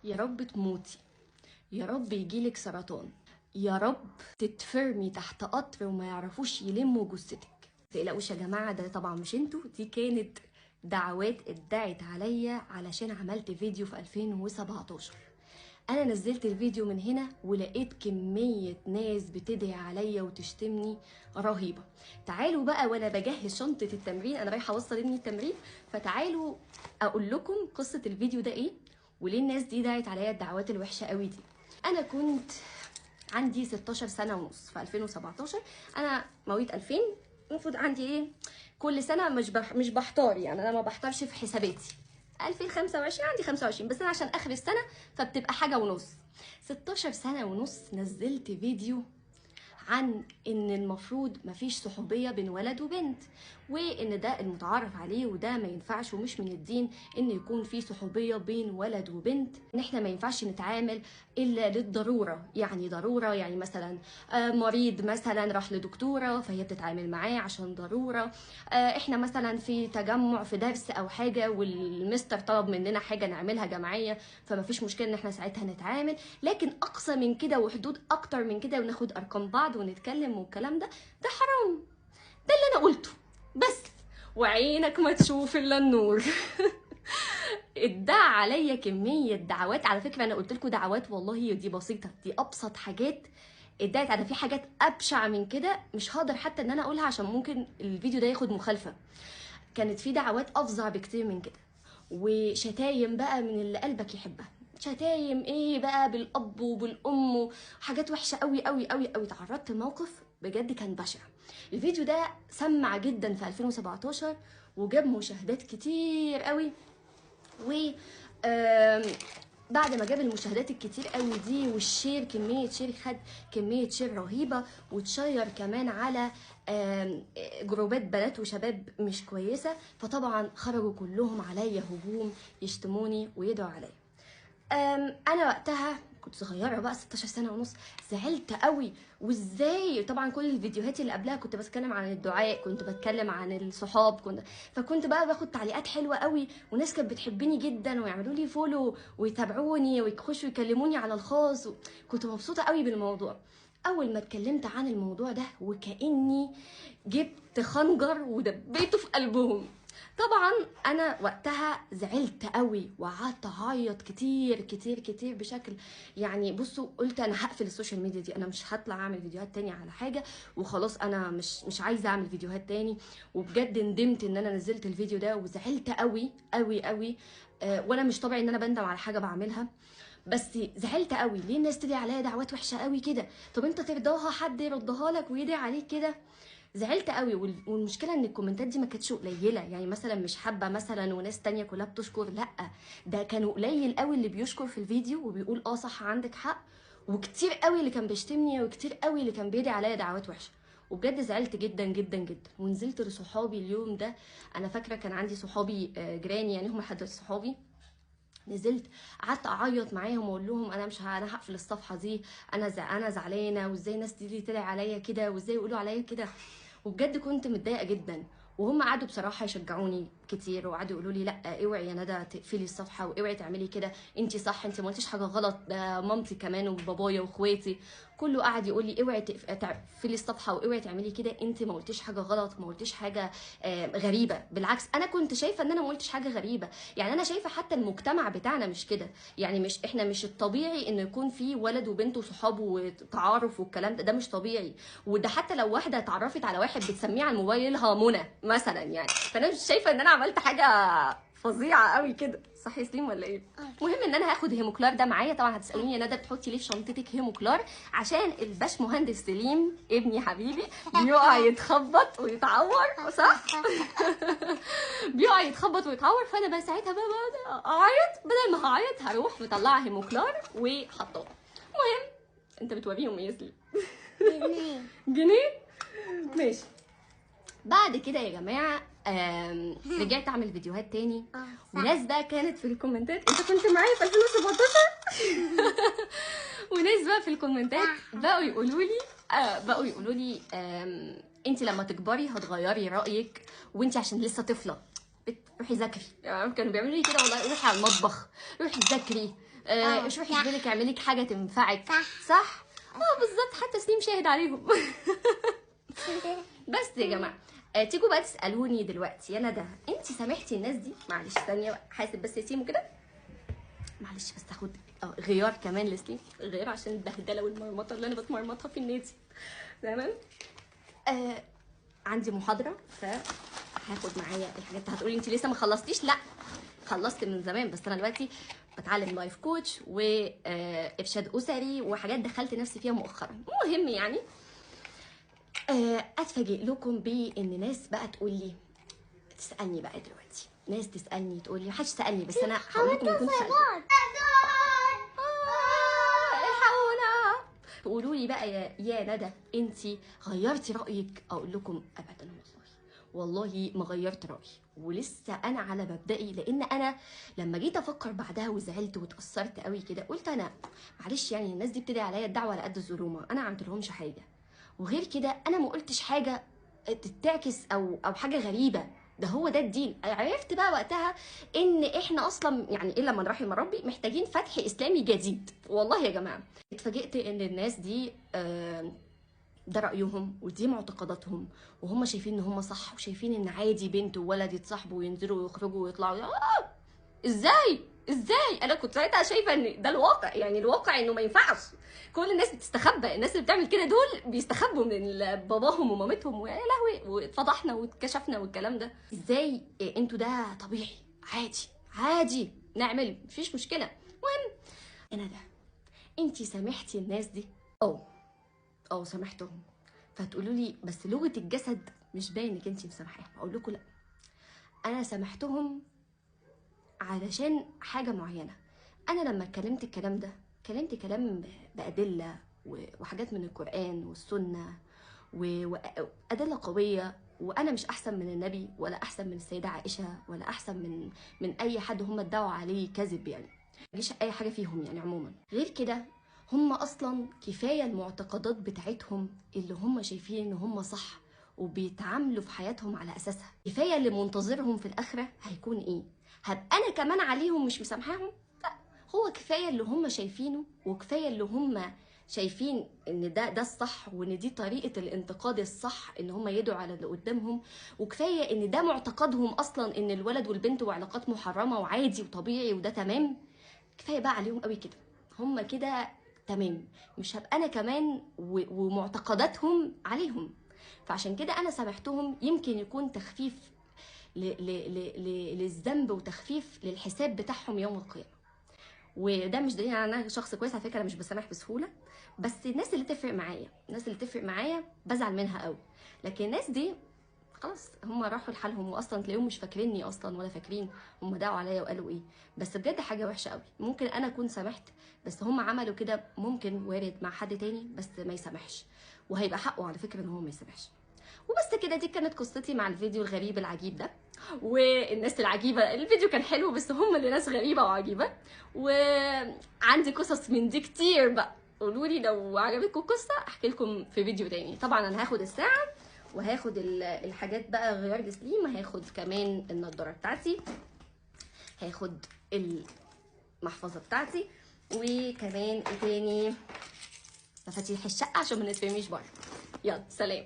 يا رب تموتي، يا رب يجيلك سرطان، يا رب تتفرمي تحت قطر وما يعرفوش يلموا جثتك. متقلقوش يا جماعه، ده طبعا مش انتوا، دي كانت دعوات اتدعت عليا علشان عملت فيديو في 2017. انا نزلت الفيديو من هنا ولقيت كمية ناس بتدعي عليا وتشتمني رهيبة. تعالوا بقى وانا بجهز شنطة التمرين، انا رايحة اوصل ابني التمرين، فتعالوا اقول لكم قصة الفيديو ده ايه وليه الناس دي دعت عليا الدعوات الوحشة قوي دي. انا كنت عندي 16 سنة ونص في 2017، انا مواليد 2000، المفروض عندي ايه كل سنة مش بحتار، يعني انا ما بحتارش في حساباتي. 2025 عندي 25، بس انا عشان اخر السنه فبتبقى حاجه ونص. 16 سنه ونص نزلت فيديو عن ان المفروض مفيش صحوبيه بين ولد وبنت، وان ده المتعارف عليه وده ما ينفعش ومش من الدين ان يكون في صحوبيه بين ولد وبنت، ان احنا ما ينفعش نتعامل الا للضروره. يعني ضروره يعني مثلا مريض مثلا راح لدكتوره فهي بتتعامل معاه عشان ضروره، احنا مثلا في تجمع في درس او حاجه والمستر طلب مننا حاجه نعملها جماعيه فما فيش مشكله ان احنا ساعتها نتعامل. لكن اقصى من كده وحدود اكتر من كده وناخد ارقام بعض ونتكلم والكلام ده حرام. ده اللي انا قلته بس، وعينك ما تشوف الا النور. ادعى عليا كميه دعوات، على فكره انا قلت لكم دعوات والله دي بسيطه، دي ابسط حاجات اتضايقت. انا في حاجات ابشع من كده مش هقدر حتى ان انا اقولها عشان ممكن الفيديو ده ياخد مخالفه. كانت في دعوات افظع بكتير من كده، وشتايم بقى من اللي قلبك يحبها، شتايم ايه بقى بالاب وبالام وحاجات وحشه قوي قوي قوي قوي. تعرضت لموقف بجد كان بشع. الفيديو ده سمع جدا في 2017 وجاب مشاهدات كتير قوي، و بعد ما جاب المشاهدات الكتير قوي دي والشير، كميه شير، خد كميه شير رهيبه، واتشير كمان على جروبات بنات وشباب مش كويسه، فطبعا خرجوا كلهم عليا هجوم يشتموني ويدعوا عليا. انا وقتها كنت صغيره بقى 16 سنه ونص، زعلت قوي. وازاي طبعا كل الفيديوهات اللي قبلها كنت بتكلم عن الدعاء، كنت بتكلم عن الصحاب، فكنت بقى باخد تعليقات حلوه قوي، وناس كانت بتحبني جدا ويعملوا لي فولو ويتابعوني ويخشوا يكلموني على الخاص، كنت مبسوطه قوي بالموضوع. اول ما اتكلمت عن الموضوع ده وكاني جبت خنجر ودبيته في قلبهم. طبعا انا وقتها زعلت قوي وقعدت اعيط كتير كتير كتير بشكل، يعني بصوا قلت انا هقفل السوشيال ميديا دي، انا مش هطلع اعمل فيديوهات تاني على حاجه وخلاص، انا مش عايزه اعمل فيديوهات تاني. وبجد ندمت ان انا نزلت الفيديو ده وزعلت قوي قوي قوي. وانا مش طبيعي ان انا بندم على حاجه بعملها، بس زعلت قوي. ليه الناس تدعي عليا دعوات وحشه قوي كده؟ طب انت ترضاها حد يردها لك ويدعي عليك كده؟ زعلت قوي. والمشكله ان الكومنتات دي ما كانتش قليله، يعني مثلا مش حابه مثلا وناس تانية كلها بتشكر، لا ده كانوا قليل قوي اللي بيشكر في الفيديو وبيقول صح عندك حق، وكتير قوي اللي كان بيشتمني وكتير قوي اللي كان بيدعي عليا دعوات وحشه. وبجد زعلت جدا جدا جدا، ونزلت لصحابي اليوم ده. انا فاكره كان عندي صحابي جيراني، يعني هم حد صحابي، نزلت قعدت اعيط معاهم واقول لهم انا مش انا هقفل الصفحه دي، انا زعلانه، وازاي الناس دي تدعي عليا كده وازاي يقولوا عليا كده. وبجد كنت متضايقه جدا. وهم قعدوا بصراحه يشجعوني كتير وقعدوا يقولوا لي لا اوعي يا ندى تقفلي الصفحه واوعي تعملي كده، انت صح، انت ما قلتيش حاجه غلط، ده مامتي كمان وبابايا واخواتي كله قعد يقول لي اوعي تقفلي الصفحه واوعي تعملي كده، انت ما قلتيش حاجه غلط، ما قلتيش حاجه غريبه. بالعكس انا كنت شايفه ان انا ما قلتش حاجه غريبه، يعني انا شايفه حتى المجتمع بتاعنا مش كده، يعني مش احنا مش الطبيعي ان يكون في ولد وبنت وصحاب وتعارف والكلام ده مش طبيعي. وده حتى لو واحده اتعرفت على واحد بتسميه على موبايلها منى مثلا، يعني فانا مش شايفه ان انا عملت حاجه فظيعه قوي كده، صح يا سليم ولا ايه؟ المهم ان انا هاخد هيموكلار ده معايا. طبعا هتسالوني يا ندى بتحطي ليه في شنطتك هيموكلار؟ عشان الباش مهندس سليم ابني حبيبي بيقع يتخبط ويتعور، صح؟ بيقع يتخبط ويتعور، فانا بقى ساعتها بقى اعيط، بدل ما هعيط هروح مطلعه هيموكلار وحطاه. المهم انت بتوريهم ايه يا سليم؟ جنيه ماشي. بعد كده يا جماعه رجعت اعمل فيديوهات تاني، وناس بقى كانت في الكومنتات، انت كنت معايا في 2017 وناس بقى في الكومنتات بقوا يقولوا لي انت لما تكبري هتغيري رايك، وانت عشان لسه طفله روحي ذاكري. يعني كانوا بيعملوا لي كده والله، روحي على المطبخ، روحي ذاكري، شوفي بالك اعملي حاجه تنفعك. صح. بالظبط، حتى سليم شاهد عليهم. بس يا جماعه تيجوا بقى تسالوني دلوقتي يا ندى، انت سامحتي الناس دي؟ معلش ثانيه بقى، حاسب بس يا سيمو كده، معلش بس هاخد غيار كمان لسليم، غيار عشان البهدله والمرمطه اللي انا بتمرمطها في النادي. تمام. عندي محاضره فهاخد معايا الحاجات. هتقولي انت لسه ما خلصتيش؟ لا خلصت من زمان، بس انا دلوقتي بتعلم لايف كوتش وارشاد اسري وحاجات دخلت نفسي فيها مؤخرا. المهم يعني اتفاجئ لكم بان ناس بقى تقول لي، تسالني بقى دلوقتي، ناس تسالني تقول لي، محدش سالني بس انا هقول لكم اللي كنت سالته. الحقونا، تقولوا لي بقى يا ندى انت غيرتي رايك؟ اقول لكم ابدا والله ما غيرت رايي، ولسه انا على مبدئي. لان انا لما جيت افكر بعدها وزعلت واتاثرت قوي كده، قلت انا معلش يعني الناس دي بتدعي عليا الدعوه على قد الظلومه، انا ما عملتلهمش حاجه، وغير كده انا ما قلتش حاجه تتعكس او حاجه غريبه، ده هو ده الدين. عرفت بقى وقتها ان احنا اصلا يعني الا من رحم ربي محتاجين فتح اسلامي جديد. والله يا جماعه اتفاجئت ان الناس دي ده رايهم ودي معتقداتهم، وهم شايفين ان هم صح، وشايفين ان عادي بنت وولد يتصاحبوا وينزلوا ويخرجوا ويطلعوا. ازاي انا كنت ساعتها شايفه ان ده الواقع، يعني الواقع انه ما ينفعش. كل الناس بتستخبى، الناس اللي بتعمل كده دول بيستخبوا من باباهم ومامتهم، ويا لهوي واتفضحنا واتكشفنا والكلام ده. ازاي انتوا ده طبيعي عادي نعمل، مفيش مشكله. المهم انا ده، انتي سامحتي الناس دي؟ سامحتهم. فتقولوا لي بس لغه الجسد مش باين انك انتي مسامحاهم. اقول لكم لا، انا سامحتهم علشان حاجه معينه. انا لما اتكلمت الكلام ده كلمت كلام بادله وحاجات من القران والسنه وادله قويه، وانا مش احسن من النبي ولا احسن من السيده عائشه ولا احسن من اي حد هم ادعوا عليه كذب، يعني ماليش اي حاجه فيهم يعني عموما. غير كده هم اصلا كفايه المعتقدات بتاعتهم اللي هم شايفين ان هم صح وبيتعاملوا في حياتهم على اساسها. كفايه اللي منتظرهم في الاخره هيكون ايه. هبقى انا كمان عليهم مش مسامحاهم؟ لا، هو كفايه اللي هم شايفينه، وكفايه اللي هم شايفين ان ده الصح، وان دي طريقه الانتقاد الصح ان هم يدعوا على اللي قدامهم، وكفايه ان ده معتقدهم اصلا ان الولد والبنت وعلاقات محرمه وعادي وطبيعي وده تمام. كفايه بقى عليهم قوي كده، هم كده تمام، مش هبقى انا كمان ومعتقداتهم عليهم. فعشان كده انا سامحتهم، يمكن يكون تخفيف للذنب وتخفيف للحساب بتاعهم يوم القيامه. وده مش دليل على انا شخص كويس على فكره، انا مش بسامح بسهوله، بس الناس اللي تفرق معايا بزعل منها قوي. لكن الناس دي خلاص هم راحوا لحالهم، واصلا تلاقيهم مش فاكريني اصلا ولا فاكرين هم دعوا عليا وقالوا ايه. بس بجد حاجه وحشه قوي. ممكن انا اكون سامحت بس هم عملوا كده، ممكن وارد مع حد تاني بس ما يسامحش، وهيبقى حقه على فكره ان هو ما يسامحش. وبس كده، دي كانت قصتي مع الفيديو الغريب العجيب ده والناس العجيبه. الفيديو كان حلو بس هم اللي ناس غريبه وعجيبه، وعندي قصص من دي كتير بقى. قولوا لي لو عجبتكم القصه احكي لكم في فيديو تاني. طبعا انا هاخد الساعه وهاخد الحاجات بقى غيار لسليم، هاخد كمان النضاره بتاعتي، هاخد المحفظه بتاعتي، وكمان ايه تاني، مفاتيح الشقه عشان ما نترميش بره. يلا سلام.